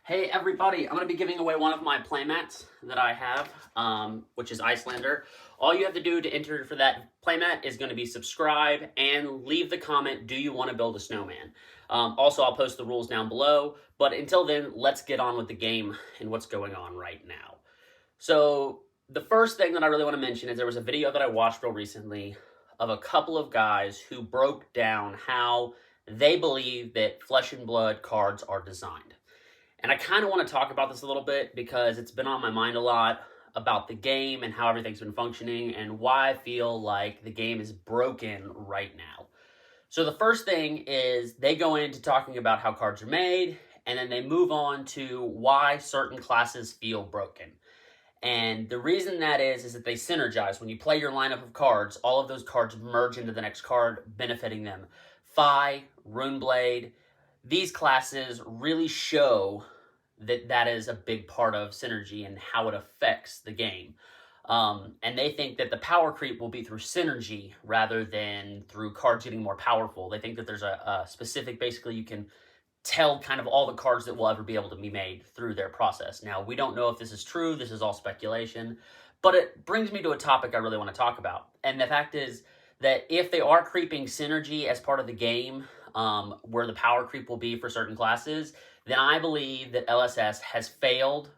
Hey everybody, I'm going to be giving away one of my playmats that I have, which is Icelander. All you have to do to enter for that playmat is going to be subscribe and leave the comment, do you want to build a snowman? Also, I'll post the rules down below, but until then, let's get on with the game and what's going on right now. So, the first thing that I really want to mention is there was a video that I watched real recently of a couple of guys who broke down how they believe that Flesh and Blood cards are designed. And I kind of want to talk about this a little bit because it's been on my mind a lot about the game and how everything's been functioning and why I feel like the game is broken right now. So the first thing is they go into talking about how cards are made, and then they move on to why certain classes feel broken. And the reason that is that they synergize. When you play your lineup of cards, all of those cards merge into the next card, benefiting them. Fi, Runeblade, these classes really show that that is a big part of synergy and how it affects the game. And they think that the power creep will be through synergy rather than through cards getting more powerful. They think that there's a specific, basically you can tell kind of all the cards that will ever be able to be made through their process. Now, we don't know if this is true. This is all speculation. But it brings me to a topic I really want to talk about. And the fact is that if they are creeping synergy as part of the game, where the power creep will be for certain classes, then I believe that LSS has failed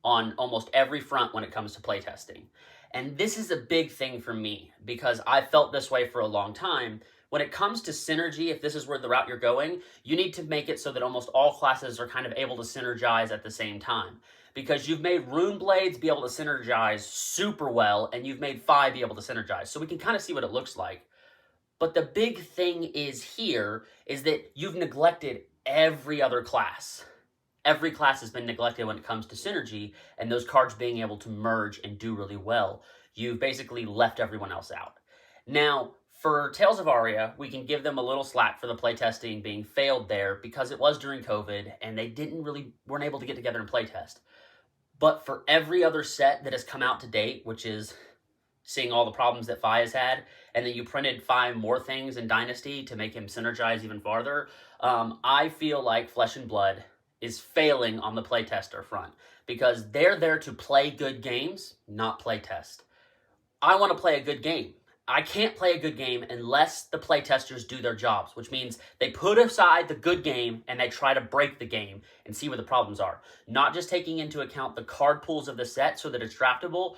on almost every front when it comes to playtesting. And this is a big thing for me because I felt this way for a long time. When it comes to synergy, if this is where the route you're going, you need to make it so that almost all classes are kind of able to synergize at the same time. Because you've made Runeblades be able to synergize super well, and you've made Fi be able to synergize. So we can kind of see what it looks like. But the big thing is here is that you've neglected every other class. Every class has been neglected when it comes to synergy and those cards being able to merge and do really well. You've basically left everyone else out. Now, for Tales of Aria, we can give them a little slack for the playtesting being failed there because it was during COVID and they weren't able to get together and playtest. But for every other set that has come out to date, which is seeing all the problems that Fi has had, and then you printed 5 more things in Dynasty to make him synergize even farther, I feel like Flesh and Blood is failing on the playtester front because they're there to play good games, not playtest. I want to play a good game. I can't play a good game unless the playtesters do their jobs, which means they put aside the good game and they try to break the game and see where the problems are. Not just taking into account the card pools of the set so that it's draftable,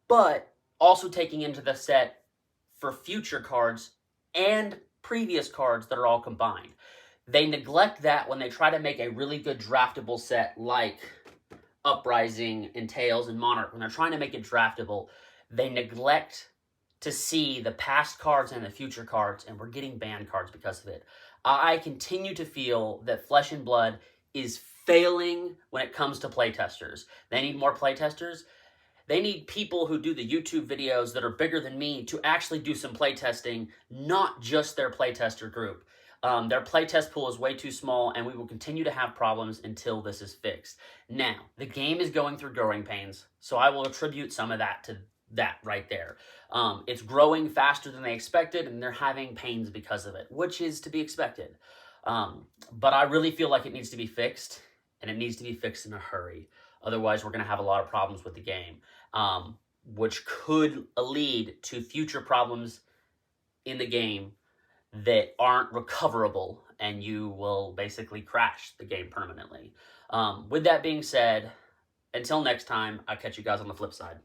but also taking into the set for future cards and previous cards that are all combined. They neglect that when they try to make a really good draftable set like Uprising and Tales and Monarch. When they're trying to make it draftable, they neglect to see the past cards and the future cards, and we're getting banned cards because of it. I continue to feel that Flesh and Blood is failing when it comes to playtesters. They need more playtesters. They need people who do the YouTube videos that are bigger than me to actually do some playtesting, not just their playtester group. Their playtest pool is way too small, and we will continue to have problems until this is fixed. Now, the game is going through growing pains, so I will attribute some of that to that right there. It's growing faster than they expected, and they're having pains because of it, which is to be expected. But I really feel like it needs to be fixed, and it needs to be fixed in a hurry. Otherwise, we're going to have a lot of problems with the game, which could lead to future problems in the game that aren't recoverable, and you will basically crash the game permanently. With that being said, until next time, I'll catch you guys on the flip side.